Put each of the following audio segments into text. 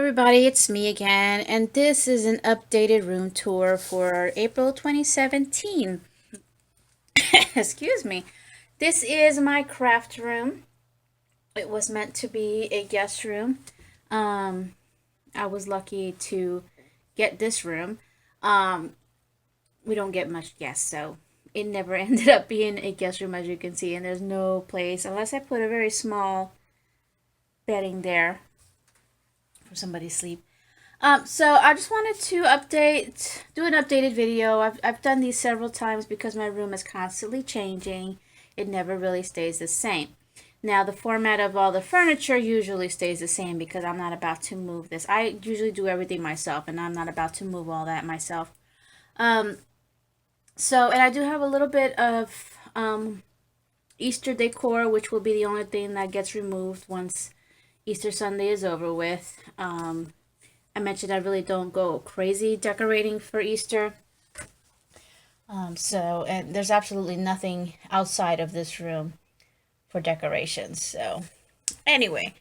everybody, it's me again, and this is an updated room tour for April 2017. Excuse me. This is my craft room. It was meant to be a guest room. Um, I was lucky to get this room. Um, we don't get much guests, so it never ended up being a guest room, as you can see, and there's no place unless I put a very small bedding there for somebody to sleep. So I just wanted to do an updated video. I've done these several times because my room is constantly changing. It never really stays the same. Now the format of all the furniture usually stays the same because I'm not about to move this. I usually do everything myself and I'm not about to move all that myself. Um, and I do have a little bit of Easter decor, which will be the only thing that gets removed once Easter Sunday is over with. I mentioned I really don't go crazy decorating for Easter. And there's absolutely nothing outside of this room for decorations. So, anyway,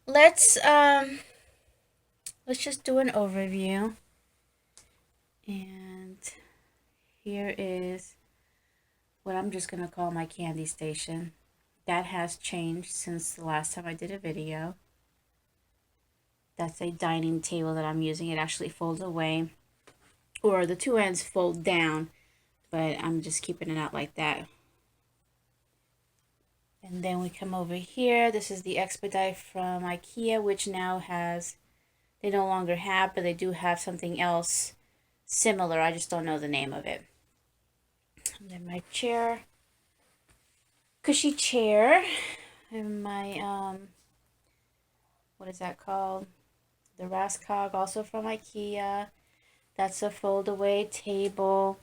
let's um, let's just do an overview. And here is what I'm just gonna call my candy station. That has changed since the last time I did a video. That's a dining table that I'm using. It actually folds away, or the two ends fold down, but I'm just keeping it out like that. And then we come over here. This is the Expedite from IKEA, which now has, they no longer have, but they do have something else similar. I just don't know the name of it. And then my chair, cushy chair, and my, what is that called? The Raskog, also from IKEA. That's a fold away table.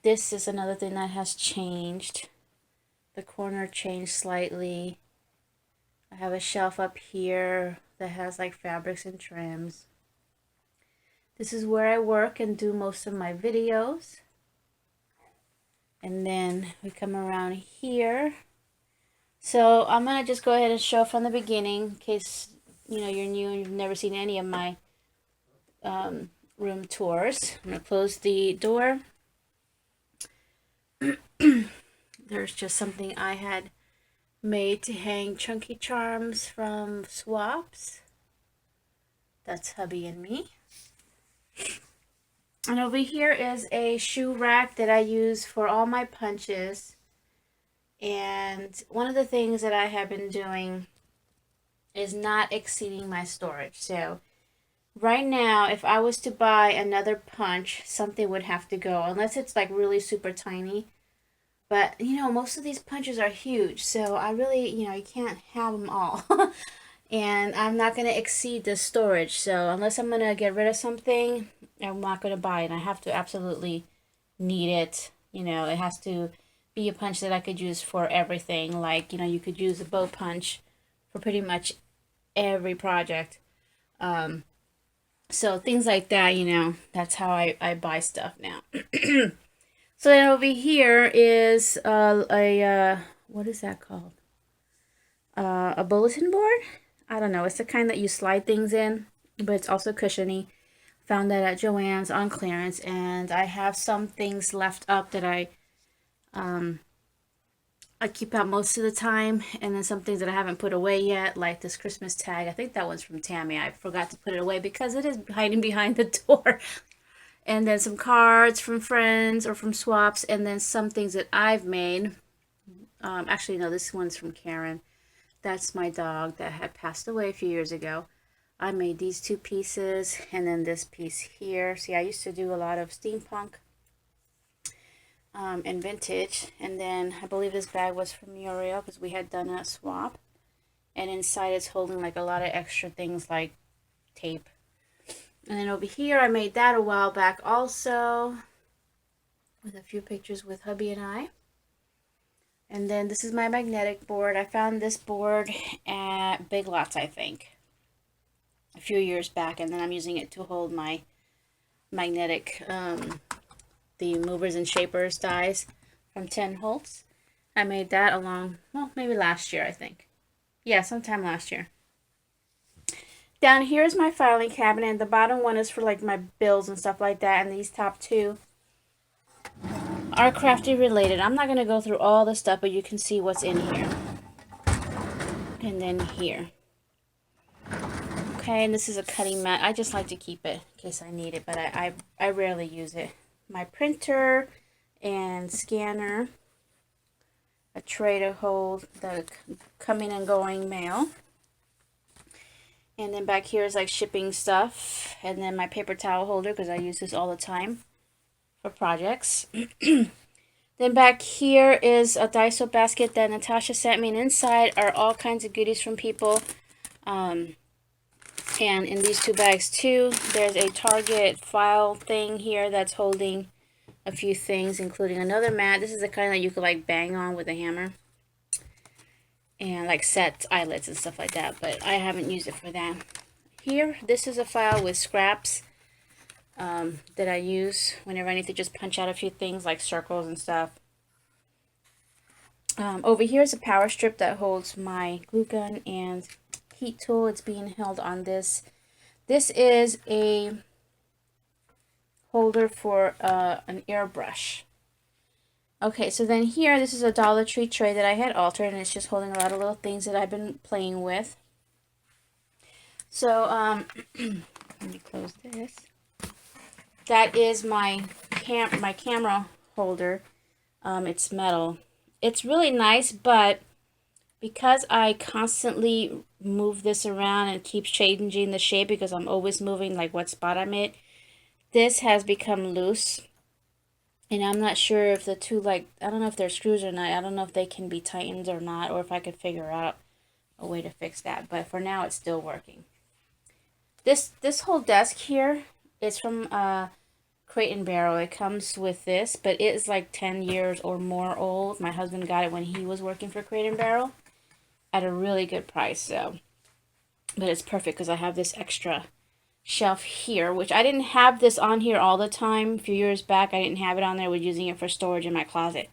This is another thing that has changed. The corner changed slightly. I have a shelf up here that has like fabrics and trims. This is where I work and do most of my videos. And then we come around here. So I'm going to just go ahead and show from the beginning in case you're new and you've never seen any of my room tours. I'm going to close the door. There's just something I had made to hang chunky charms from Swaps. That's hubby and me. And over here is a shoe rack that I use for all my punches. And one of the things that I have been doing is not exceeding my storage. So right now, if I was to buy another punch, something would have to go, unless it's like really super tiny. But, most of these punches are huge, so I really, you can't have them all. And I'm not going to exceed the storage, so unless I'm going to get rid of something, I'm not going to buy it. I have to absolutely need it. It has to be a punch that I could use for everything. Like, you could use a bow punch for pretty much every project. So things like that, that's how I buy stuff now. So then over here is what is that called? A bulletin board? I don't know. It's the kind that you slide things in, but it's also cushiony. Found that at Joann's on clearance, and I have some things left up that I keep out most of the time, and then some things that I haven't put away yet, like this Christmas tag. I think that one's from Tammy. I forgot to put it away because it is hiding behind the door. And then some cards from friends or from swaps, and then some things that I've made. Actually, no, this one's from Karen. That's my dog that had passed away a few years ago. I made these two pieces, and then this piece here. See, I used to do a lot of steampunk and vintage. And then I believe this bag was from Muriel because we had done a swap. And inside it's holding like a lot of extra things like tape. And then over here, I made that a while back also, with a few pictures with hubby and I. And then this is my magnetic board. I found this board at Big Lots, I think, a few years back. And then I'm using it to hold my magnetic, the movers and shapers dies from 10 Holtz. I made that along, well, maybe last year, I think. Yeah, sometime last year. down here is my filing cabinet, and the bottom one is for like my bills and stuff like that, and these top two are crafty related. I'm not going to go through all the stuff, but you can see what's in here. And then here. Okay, and this is a cutting mat. I just like to keep it in case I need it, but I rarely use it. My printer and scanner. A tray to hold the coming and going mail. And then back here is like shipping stuff. And then my paper towel holder, because I use this all the time for projects. Then back here is a Daiso basket that Natasha sent me. And inside are all kinds of goodies from people. And in these two bags too, there's a Target file thing here that's holding a few things, including another mat. This is the kind that you could like bang on with a hammer. And like set eyelets and stuff like that, but I haven't used it for that. Here, this is a file with scraps that I use whenever I need to just punch out a few things like circles and stuff. Over here is a power strip that holds my glue gun and heat tool. It's being held on this. This is a holder for an airbrush. Okay, so then here, this is a Dollar Tree tray that I had altered, and it's just holding a lot of little things that I've been playing with. So, let me close this. That is my camera holder. It's metal. It's really nice, but because I constantly move this around and keep changing the shape because I'm always moving like what spot I'm in, this has become loose. And I'm not sure if the two, like, I don't know if they're screws or not. I don't know if they can be tightened or not, or if I could figure out a way to fix that. But for now, it's still working. This whole desk here is from Crate & Barrel. It comes with this, but it is like 10 years or more old. My husband got it when he was working for Crate & Barrel at a really good price. So, but it's perfect because I have this extra shelf here, which I didn't have this on here all the time. A few years back, I didn't have it on there. I was using it for storage in my closet.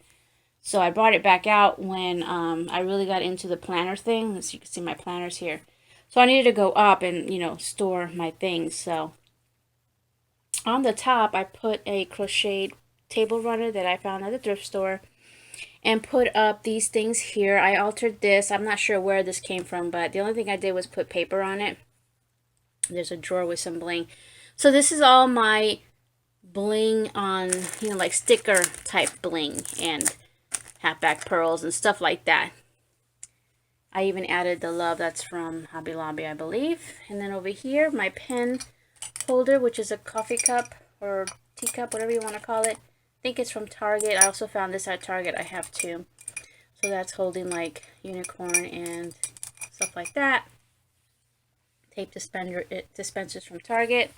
So I brought it back out when I really got into the planner thing. As you can see, my planner's here. So I needed to go up and, you know, store my things. So on the top, I put a crocheted table runner that I found at the thrift store and put up these things here. I altered this. I'm not sure where this came from, but the only thing I did was put paper on it. There's a drawer with some bling. So this is all my bling on, you know, like sticker type bling and halfback pearls and stuff like that. I even added the love that's from Hobby Lobby, I believe. And then over here, my pen holder, which is a coffee cup or teacup, whatever you want to call it. I think it's from Target. I also found this at Target. I have two. So that's holding like unicorn and stuff like that. Tape dispensers from Target.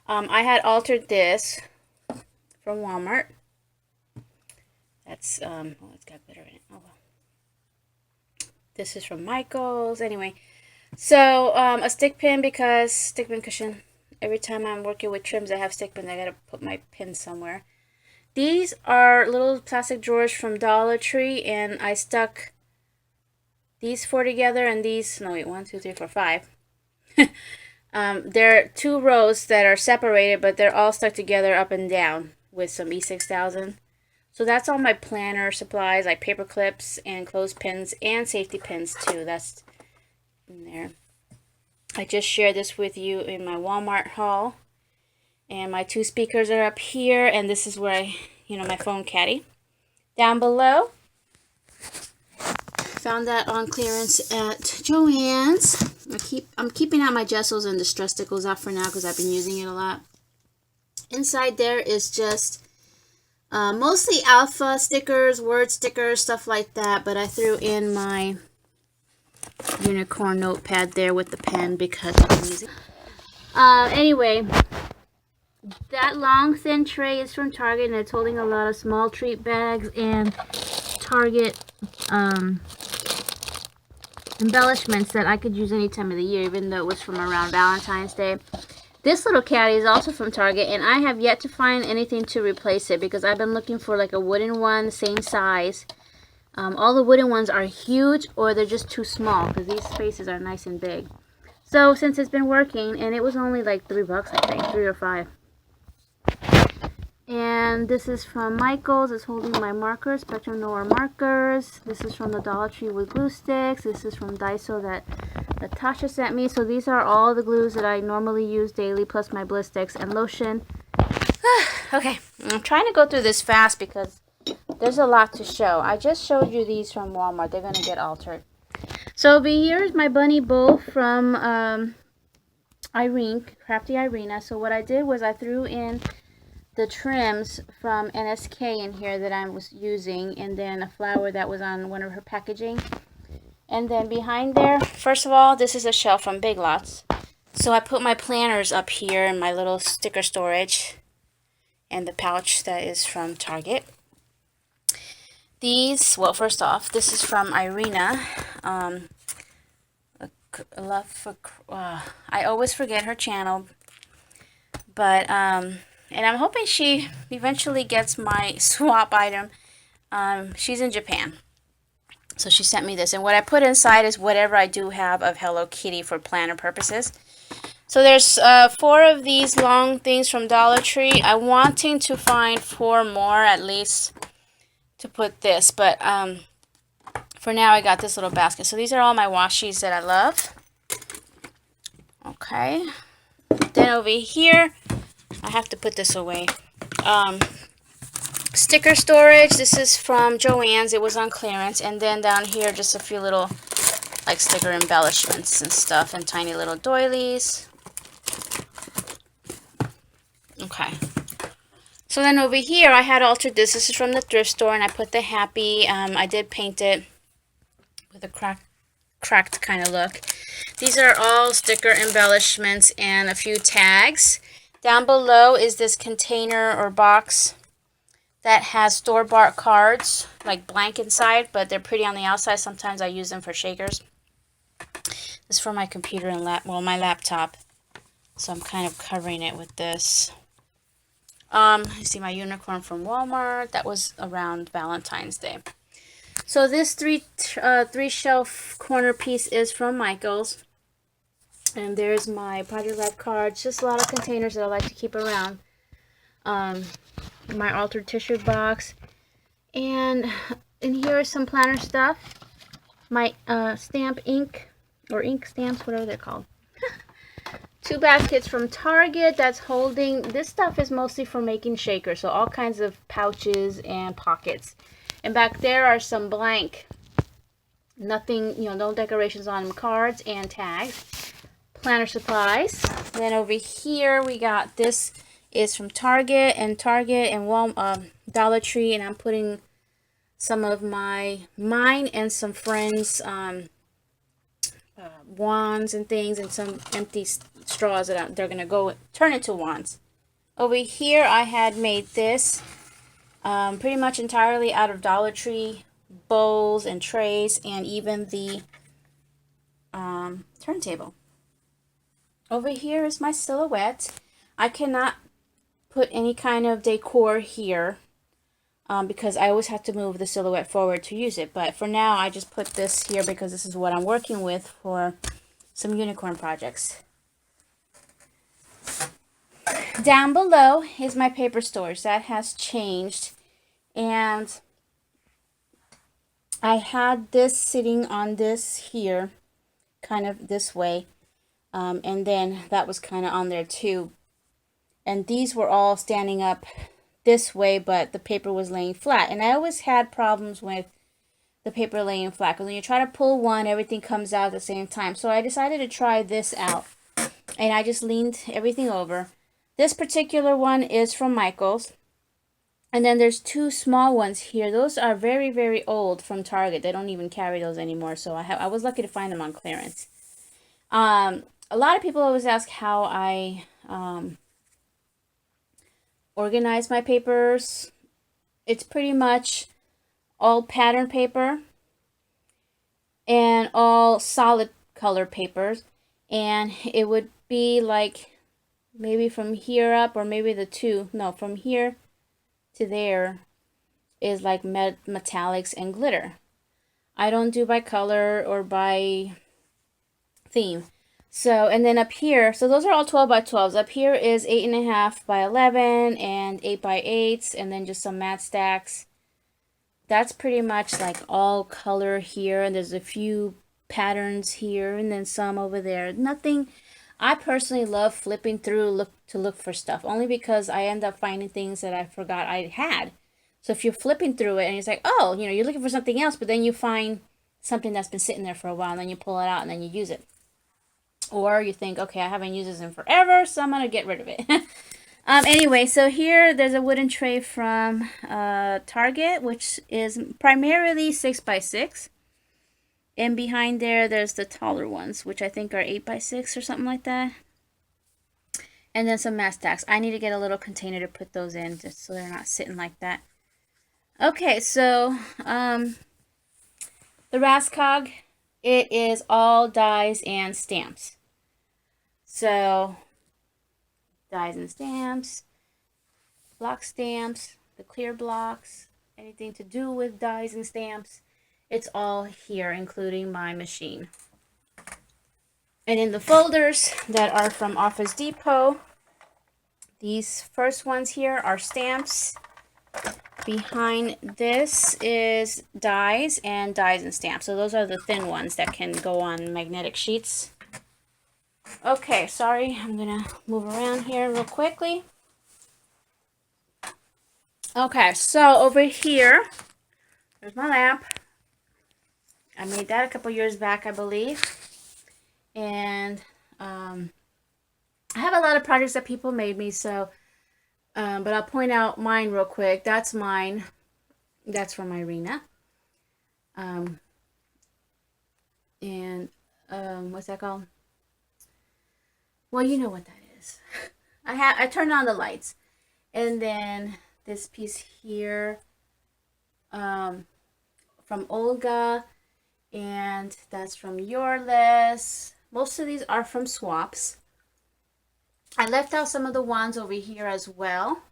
I had altered this from Walmart. That's, oh, it's got glitter in it. Oh, well. This is from Michaels. Anyway, so a stick pin, because stick pin cushion. Every time I'm working with trims, I have stick pins. I gotta put my pin somewhere. These are little plastic drawers from Dollar Tree, and I stuck these four together, and these, no wait, 1, 2, 3, 4, 5. There are two rows that are separated, but they're all stuck together up and down with some E6000. So that's all my planner supplies, like paper clips and clothespins and safety pins too. That's in there. I just shared this with you in my Walmart haul. And my two speakers are up here, and this is where I, you know, my phone caddy. Down below, found that on clearance at Joann's. I'm keeping out my gestles and distress stickles out for now because I've been using it a lot. Inside there is just mostly alpha stickers, word stickers, stuff like that. But I threw in my unicorn notepad there with the pen because I'm using. Anyway, that long thin tray is from Target, and it's holding a lot of small treat bags and Target embellishments that I could use any time of the year, even though it was from around Valentine's Day. This little caddy is also from Target, and I have yet to find anything to replace it because I've been looking for like a wooden one, same size. All the wooden ones are huge, or they're just too small because these spaces are nice and big. So since it's been working, and it was only like $3, I think, 3 or 5. And this is from Michaels. It's holding my markers, Spectrum Noir markers. This is from the Dollar Tree with glue sticks. This is from Daiso that Natasha sent me. So these are all the glues that I normally use daily, plus my bliss sticks and lotion. Okay, I'm trying to go through this fast because there's a lot to show. I just showed you these from Walmart. They're going to get altered. So over here is my bunny bowl from Irene, Crafty Irina. So what I did was I threw in the trims from NSK in here that I was using, and then a flower that was on one of her packaging. And then behind there, first of all, this is a shelf from Big Lots. So I put my planners up here in my little sticker storage, and the pouch that is from Target. These, well, first off, this is from Irina. I always forget her channel, but and I'm hoping she eventually gets my swap item. She's in Japan, so she sent me this, and what I put inside is whatever I do have of Hello Kitty for planner purposes. So there's 4 of these long things from Dollar Tree. I'm wanting to find 4 more at least to put this, but for now I got this little basket. So these are all my washies that I love. Okay, then over here I have to put this away. Sticker storage. This is from Joann's. It was on clearance. And then down here, just a few little like sticker embellishments and stuff, and tiny little doilies. Okay. So then over here, I had altered this. This is from the thrift store, and I put the happy. I did paint it with a cracked kind of look. These are all sticker embellishments and a few tags. Down below is this container or box that has store-bought cards, like blank inside, but they're pretty on the outside. Sometimes I use them for shakers. This is for my computer and my laptop. So I'm kind of covering it with this. You see my unicorn from Walmart. That was around Valentine's Day. So this three shelf corner piece is from Michaels. And there's my Project Life cards. Just a lot of containers that I like to keep around. My altered tissue box. And in here is some planner stuff. My stamp ink, or ink stamps, whatever they're called. 2 baskets from Target that's holding, this stuff is mostly for making shakers. So all kinds of pouches and pockets. And back there are some blank, nothing, no decorations on them, cards and tags. Planner supplies. Then over here we got, this is from Target and Walmart, Dollar Tree, and I'm putting some of mine and some friends wands and things, and some empty straws that they're gonna go turn into wands. Over here I had made this pretty much entirely out of Dollar Tree bowls and trays, and even the turntable. Over here is my silhouette. I cannot put any kind of decor here because I always have to move the silhouette forward to use it. But for now, I just put this here because this is what I'm working with for some unicorn projects. Down below is my paper storage. That has changed. And I had this sitting on this here, kind of this way. And then that was kind of on there too. And these were all standing up this way, but the paper was laying flat. And I always had problems with the paper laying flat, because when you try to pull one, everything comes out at the same time. So I decided to try this out. And I just leaned everything over. This particular one is from Michaels. And then there's 2 small ones here. Those are very, very old from Target. They don't even carry those anymore. So I was lucky to find them on clearance. A lot of people always ask how I organize my papers. It's pretty much all pattern paper and all solid color papers, and it would be like maybe from here up, or maybe from here to there is like metallics and glitter. I don't do by color or by theme. So, and then up here, so those are all 12 by 12s. Up here is 8.5 by 11 and 8 by 8s, and then just some mat stacks. That's pretty much like all color here, and there's a few patterns here, and then some over there. Nothing. I personally love flipping through to look for stuff, only because I end up finding things that I forgot I had. So if you're flipping through it and it's like, oh, you know, you're looking for something else, but then you find something that's been sitting there for a while, and then you pull it out and then you use it. Or you think, okay, I haven't used this in forever, so I'm going to get rid of it. Anyway, so here there's a wooden tray from Target, which is primarily 6 by 6. And behind there's the taller ones, which I think are 8 by 6 or something like that. And then some mat stacks. I need to get a little container to put those in, just so they're not sitting like that. Okay, so the Raskog, it is all dies and stamps. So, dies and stamps, block stamps, the clear blocks, anything to do with dies and stamps, it's all here, including my machine. And in the folders that are from Office Depot, these first ones here are stamps. Behind this is dies and stamps. So those are the thin ones that can go on magnetic sheets. Okay, sorry, I'm gonna move around here real quickly. Okay, so over here, there's my lamp. I made that a couple years back, I believe. And I have a lot of projects that people made me, so, but I'll point out mine real quick. That's mine. That's from Irina. What's that called? Well, you know what that is. I turned on the lights. And then this piece here from Olga, and that's from Yourless. Most of these are from swaps. I left out some of the ones over here as well.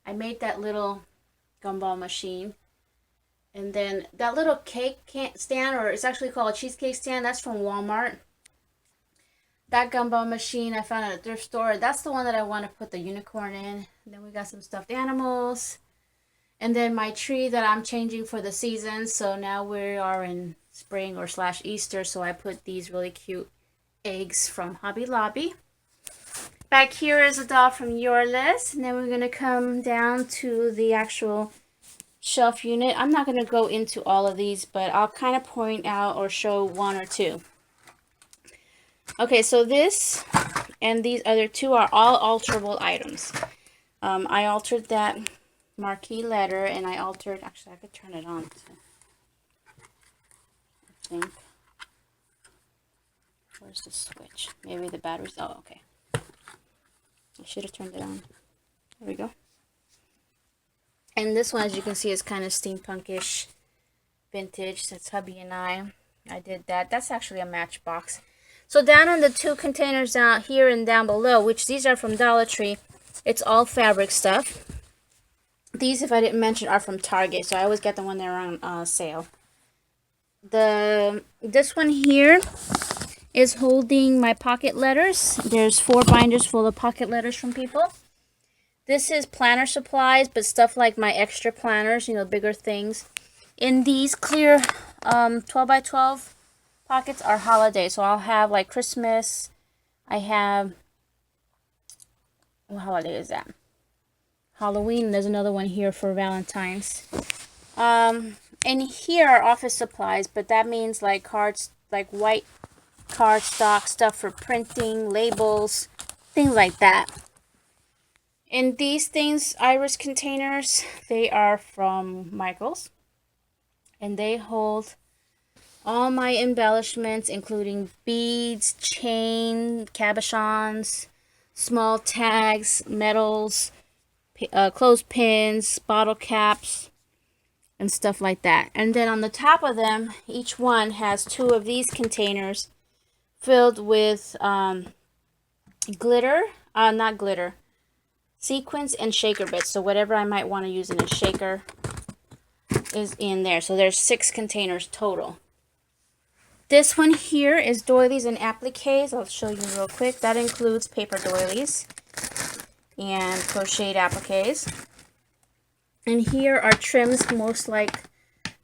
I made that little gumball machine. And then that little cake stand, or it's actually called a cheesecake stand, that's from Walmart. That gumball machine I found at a thrift store. That's the one that I want to put the unicorn in. And then we got some stuffed animals. And then my tree that I'm changing for the season. So now we are in spring or / Easter. So I put these really cute eggs from Hobby Lobby. Back here is a doll from Yourless. And then we're going to come down to the actual shelf unit. I'm not going to go into all of these, but I'll kind of point out or show one or two. Okay, so this and these other two are all alterable items. I altered that marquee letter, and I altered, actually I could turn it on too, I think. Where's the switch? Maybe the battery's, oh, okay. I should have turned it on. There we go. And this one, as you can see, is kind of steampunkish, vintage. That's hubby and I did that. That's actually a Matchbox. So down in the two containers down here and down below, which these are from Dollar Tree, it's all fabric stuff. These, if I didn't mention, are from Target, so I always get them when they're on sale. This one here is holding my pocket letters. There's 4 binders full of pocket letters from people. This is planner supplies, but stuff like my extra planners, you know, bigger things. In these clear 12 by 12 pockets are holiday. So I'll have like Christmas. I have, what holiday is that? Halloween. There's another one here for Valentine's. And here are office supplies, but that means like cards, like white cardstock, stuff for printing, labels, things like that. And these things, iris containers, they are from Michaels. And they hold all my embellishments, including beads, chain, cabochons, small tags, medals, clothespins, bottle caps, and stuff like that. And then on the top of them, each one has 2 of these containers filled with glitter, not glitter, sequins and shaker bits. So whatever I might want to use in a shaker is in there. So there's 6 containers total. This one here is doilies and appliques. I'll show you real quick. That includes paper doilies and crocheted appliques. And here are trims, most like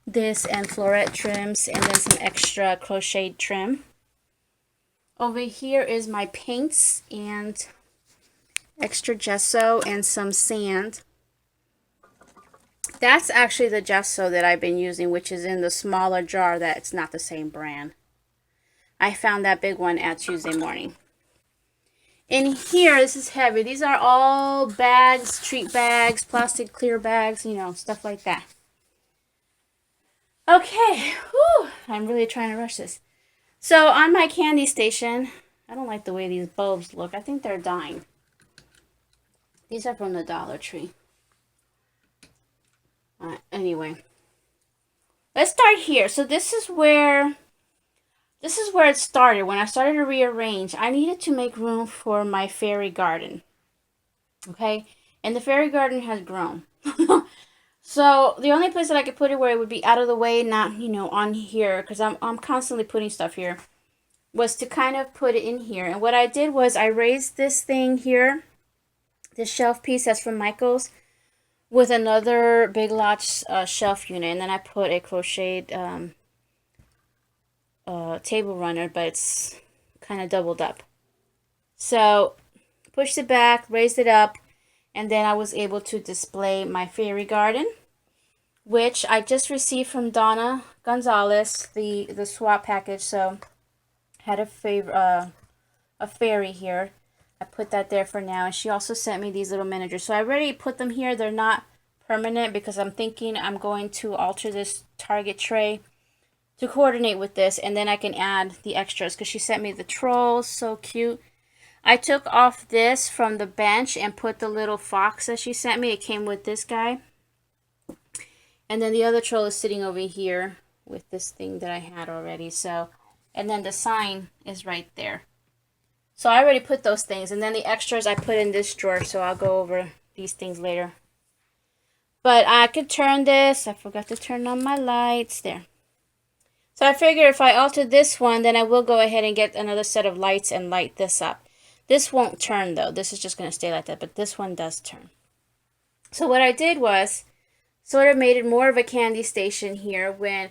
this, and floret trims, and then some extra crocheted trim. Over here is my paints and extra gesso and some sand. That's actually the gesso that I've been using, which is in the smaller jar. That's not the same brand. I found that big one at Tuesday Morning. In here, this is heavy. These are all bags, treat bags, plastic clear bags, you know, stuff like that. Okay, whew, I'm really trying to rush this. So on my candy station, I don't like the way these bulbs look. I think they're dying. These are from the Dollar Tree. Anyway, let's start here. So this is where it started. When I started to rearrange, I needed to make room for my fairy garden. Okay, and the fairy garden has grown. So the only place that I could put it where it would be out of the way, not, you know, on here, because I'm constantly putting stuff here, was to kind of put it in here. And what I did was I raised this thing here, this shelf piece that's from Michaels, with another Big Lots shelf unit, and then I put a crocheted table runner, but it's kind of doubled up. So pushed it back, raised it up, and then I was able to display my fairy garden, which I just received from Donna Gonzalez, the swap package. So had a fairy here. I put that there for now, and she also sent me these little miniatures. So I already put them here. They're not permanent because I'm thinking I'm going to alter this Target tray to coordinate with this, and then I can add the extras, because she sent me the trolls, so cute. I took off this from the bench and put the little fox that she sent me. It came with this guy. And then the other troll is sitting over here with this thing that I had already. So, and then the sign is right there. So I already put those things, and then the extras I put in this drawer, so I'll go over these things later. But I could turn this. I forgot to turn on my lights there. So I figure if I alter this one, then I will go ahead and get another set of lights and light this up. This won't turn though. This is just going to stay like that, but this one does turn. So what I did was sort of made it more of a candy station here when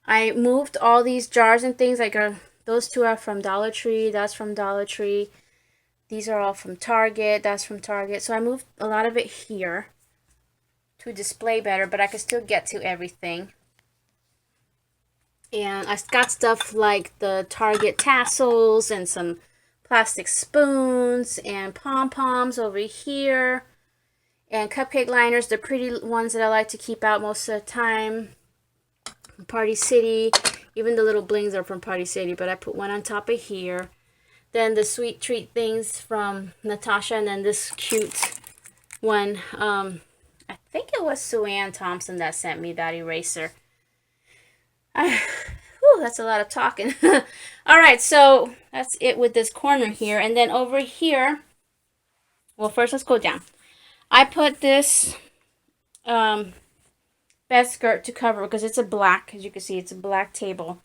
I moved all these jars and things. Like those two are from Dollar Tree. That's from Dollar Tree. These are all from Target. That's from Target. So I moved a lot of it here to display better, but I could still get to everything. And I got stuff like the Target tassels and some plastic spoons and pom-poms over here. And cupcake liners, the pretty ones that I like to keep out most of the time. Party City. Even the little blings are from Party City, but I put one on top of here. Then the sweet treat things from Natasha, and then this cute one. I think it was Sue Ann Thompson that sent me that eraser. That's a lot of talking. All right, so that's it with this corner here. And then over here, well, first let's go down. I put this bed skirt to cover because it's a black, as you can see, it's a black table.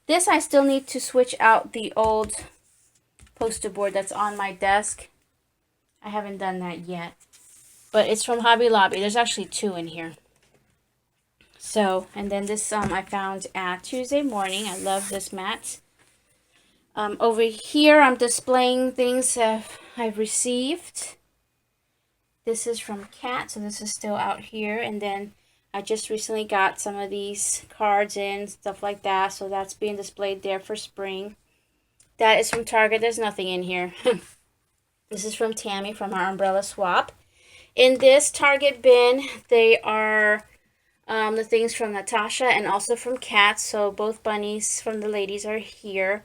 This I still need to switch out the old poster board that's on my desk. I haven't done that yet, but it's from Hobby Lobby. There's actually two in here. So, and then this I found at Tuesday Morning. I love this mat. Over here, I'm displaying things I've received. This is from Kat, so this is still out here. And then I just recently got some of these cards in, stuff like that. So that's being displayed there for spring. That is from Target. There's nothing in here. This is from Tammy from our umbrella swap. In this Target bin, they are the things from Natasha and also from Kat. So both bunnies from the ladies are here.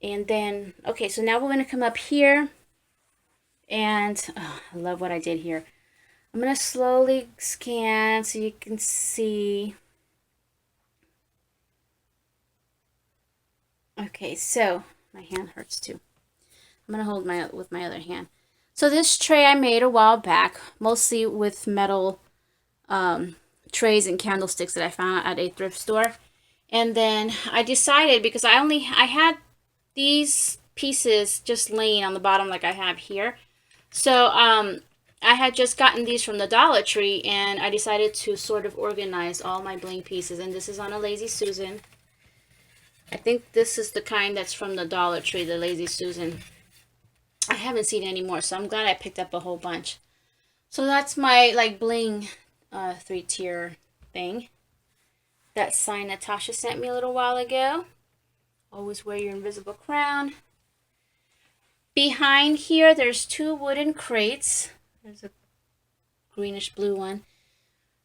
And then, okay, so now we're going to come up here. And I love what I did here. I'm going to slowly scan so you can see. Okay, so my hand hurts too. I'm going to hold with my other hand. So this tray I made a while back, mostly with metal trays and candlesticks that I found at a thrift store. And then I decided, because I had these pieces just laying on the bottom like I have here. So I had just gotten these from the Dollar Tree, and I decided to sort of organize all my bling pieces. And this is on a Lazy Susan. I think this is the kind that's from the Dollar Tree, the Lazy Susan. I haven't seen any more, so I'm glad I picked up a whole bunch. So that's my like bling 3-tier thing. That sign Natasha sent me a little while ago. Always wear your invisible crown. Behind here, there's 2 wooden crates. There's a greenish blue one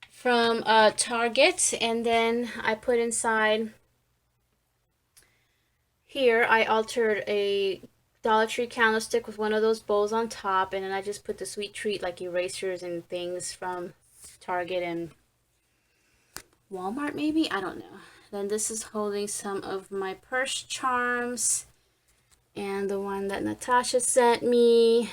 from Target, and then I put inside here, I altered a Dollar Tree candlestick with one of those bowls on top, and then I just put the sweet treat like erasers and things from Target and Walmart maybe? I don't know. Then this is holding some of my purse charms and the one that Natasha sent me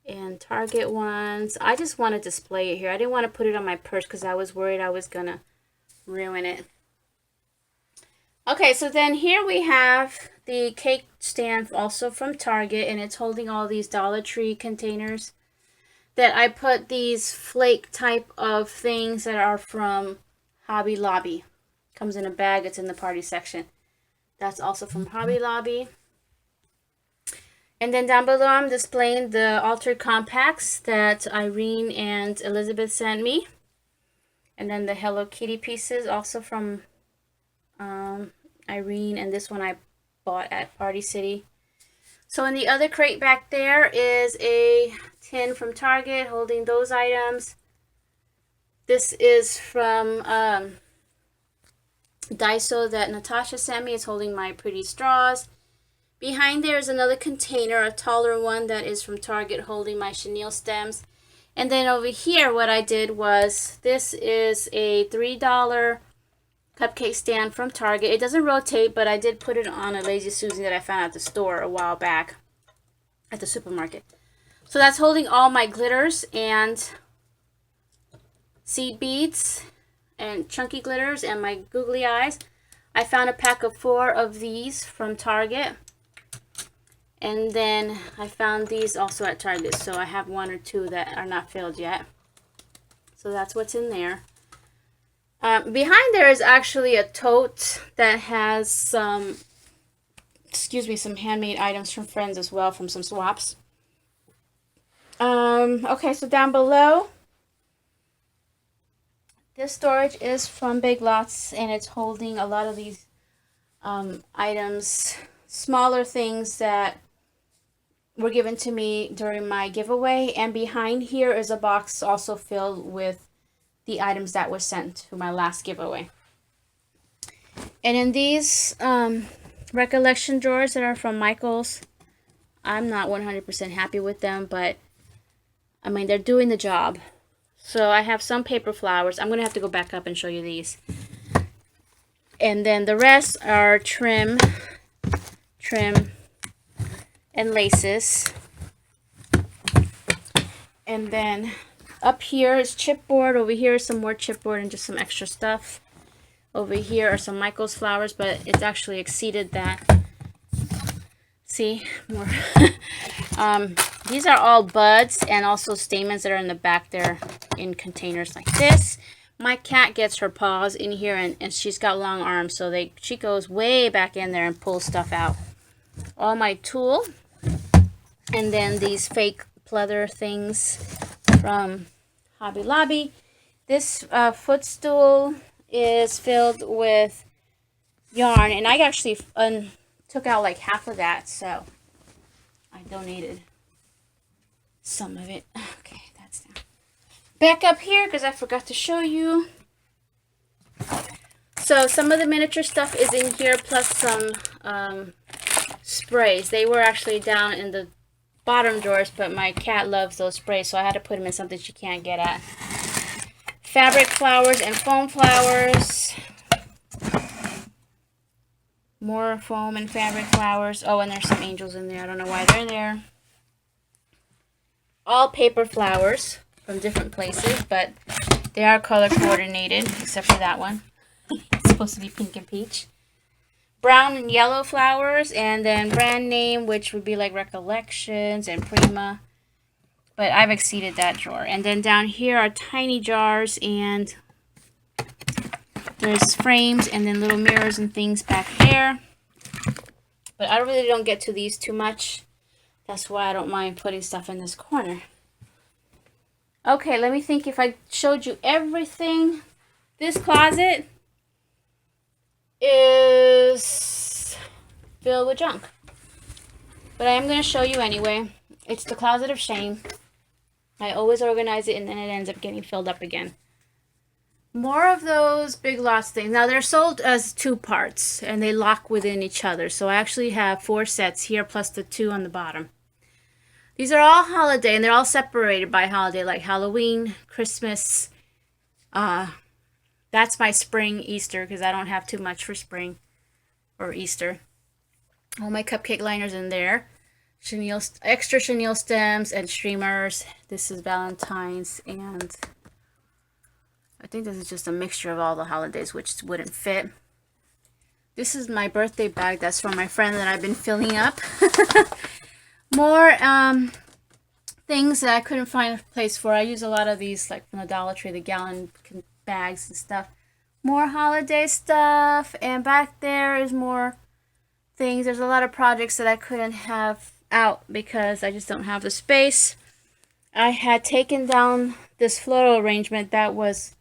and Target ones. I just want to display it here. I didn't want to put it on my purse because I was worried I was gonna ruin it. Okay, so then here we have the cake stand also from Target, and it's holding all these Dollar Tree containers that I put these flake type of things that are from Hobby Lobby. Comes in a bag, it's in the party section. That's also from Hobby Lobby. And then down below I'm displaying the altered compacts that Irene and Elizabeth sent me. And then the Hello Kitty pieces also from Irene, and this one I bought at Party City. So in the other crate back there is a tin from Target holding those items. This is from Daiso that Natasha sent me. It's holding my pretty straws. Behind there is another container, a taller one that is from Target, holding my chenille stems. And then over here what I did was, this is a $3 cupcake stand from Target. It doesn't rotate, but I did put it on a Lazy Susan that I found at the store a while back at the supermarket. So that's holding all my glitters and seed beads and chunky glitters and my googly eyes. I found a pack of 4 of these from Target. And then I found these also at Target. So I have 1 or 2 that are not filled yet. So that's what's in there. Behind there is actually a tote that has some, some handmade items from friends as well, from some swaps. Okay, so down below, this storage is from Big Lots, and it's holding a lot of these items, smaller things that were given to me during my giveaway. And behind here is a box also filled with the items that were sent to my last giveaway. And in these recollection drawers that are from Michaels, I'm not 100% happy with them, but I mean, they're doing the job. So I have some paper flowers. I'm going to have to go back up and show you these. And then the rest are trim, and laces. And then up here is chipboard. Over here is some more chipboard and just some extra stuff. Over here are some Michaels flowers, but it's actually exceeded that. See, more. These are all buds and also stamens that are in the back there in containers like this. My cat gets her paws in here, and she's got long arms, so she goes way back in there and pulls stuff out. All my tulle, and then these fake pleather things from Hobby Lobby. This footstool is filled with yarn, and I actually took out like half of that, so I donated some of it. Okay, that's down. Back up here, because I forgot to show you. So some of the miniature stuff is in here, plus some sprays. They were actually down in the bottom drawers, but my cat loves those sprays, so I had to put them in something she can't get at. Fabric flowers and foam flowers. More foam and fabric flowers. Oh, and there's some angels in there. I don't know why they're there. All paper flowers from different places, but they are color coordinated, except for that one. It's supposed to be pink and peach. Brown and yellow flowers, and then brand name, which would be like Recollections and Prima. But I've exceeded that drawer. And then down here are tiny jars, and there's frames and then little mirrors and things back there. But I really don't get to these too much. That's why I don't mind putting stuff in this corner. Okay, let me think if I showed you everything. This closet is filled with junk. But I am going to show you anyway. It's the closet of shame. I always organize it and then it ends up getting filled up again. More of those Big Lots things. Now they're sold as 2 parts and they lock within each other. So I actually have 4 sets here plus the 2 on the bottom. These are all holiday and they're all separated by holiday, like Halloween, Christmas. That's my spring, Easter, because I don't have too much for spring or Easter. All my cupcake liners in there. Chenille, extra chenille stems and streamers. This is Valentine's, and I think this is just a mixture of all the holidays, which wouldn't fit. This is my birthday bag. That's from my friend that I've been filling up. More things that I couldn't find a place for. I use a lot of these, like from the Dollar Tree, the gallon bags and stuff. More holiday stuff, and back there is more things. There's a lot of projects that I couldn't have out because I just don't have the space. I had taken down this floral arrangement. That was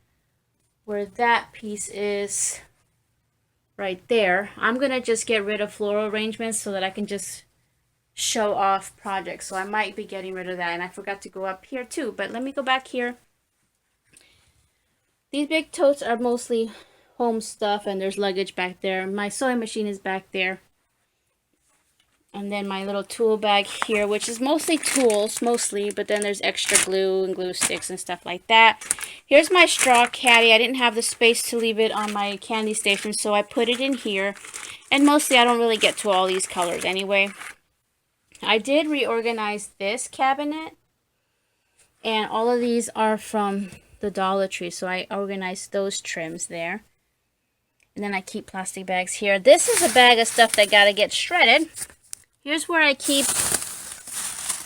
where that piece is, right there. I'm gonna just get rid of floral arrangements so that I can just show off projects. So I might be getting rid of that, and I forgot to go up here too, but let me go back here. These big totes are mostly home stuff, and there's luggage back there. My sewing machine is back there. And then my little tool bag here, which is mostly tools, but then there's extra glue and glue sticks and stuff like that. Here's my straw caddy. I didn't have the space to leave it on my candy station, so I put it in here. And mostly I don't really get to all these colors anyway. I did reorganize this cabinet, and all of these are from the Dollar Tree, so I organized those trims there. And then I keep plastic bags here. This is a bag of stuff that gotta get shredded. Here's where I keep,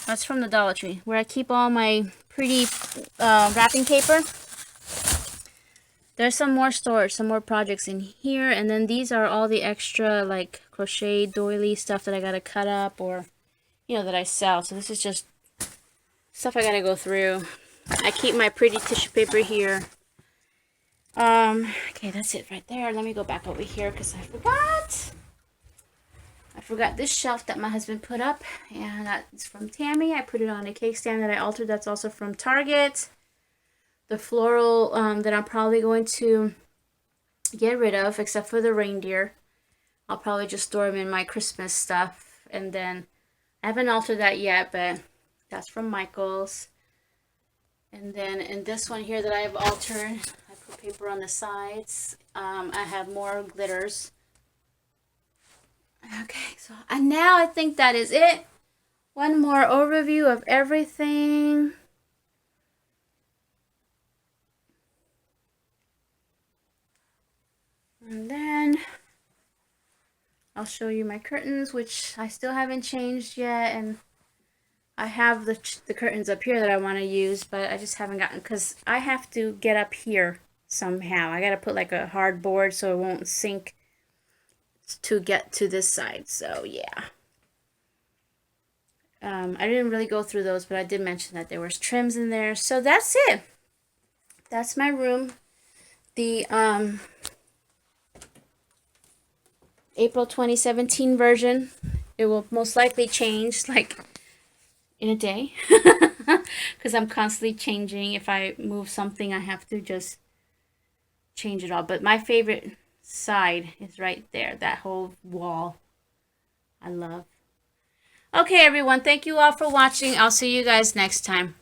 that's from the Dollar Tree, where I keep all my pretty wrapping paper. There's some more storage, some more projects in here, and then these are all the extra like crochet doily stuff that I gotta cut up, or you know, that I sell. So this is just stuff I gotta go through. I keep my pretty tissue paper here. Okay, that's it right there. Let me go back over here because I forgot this shelf that my husband put up, and that's from Tammy. I put it on a cake stand that I altered. That's also from Target. The floral that I'm probably going to get rid of, except for the reindeer. I'll probably just store them in my Christmas stuff. And then I haven't altered that yet, but that's from Michael's. And then in this one here that I've altered, I put paper on the sides. I have more glitters. Okay, so and now I think that is it. One more overview of everything. And then I'll show you my curtains, which I still haven't changed yet. And I have the curtains up here that I want to use, but I just haven't gotten, because I have to get up here somehow. I got to put like a hard board so it won't sink to get to this side. So yeah, I didn't really go through those, but I did mention that there was trims in there. So that's it. That's my room. The April 2017 version. It will most likely change like in a day because I'm constantly changing. If I move something, I have to just change it all. But my favorite side is right there, that whole wall I love. Okay everyone, thank you all for watching. I'll see you guys next time.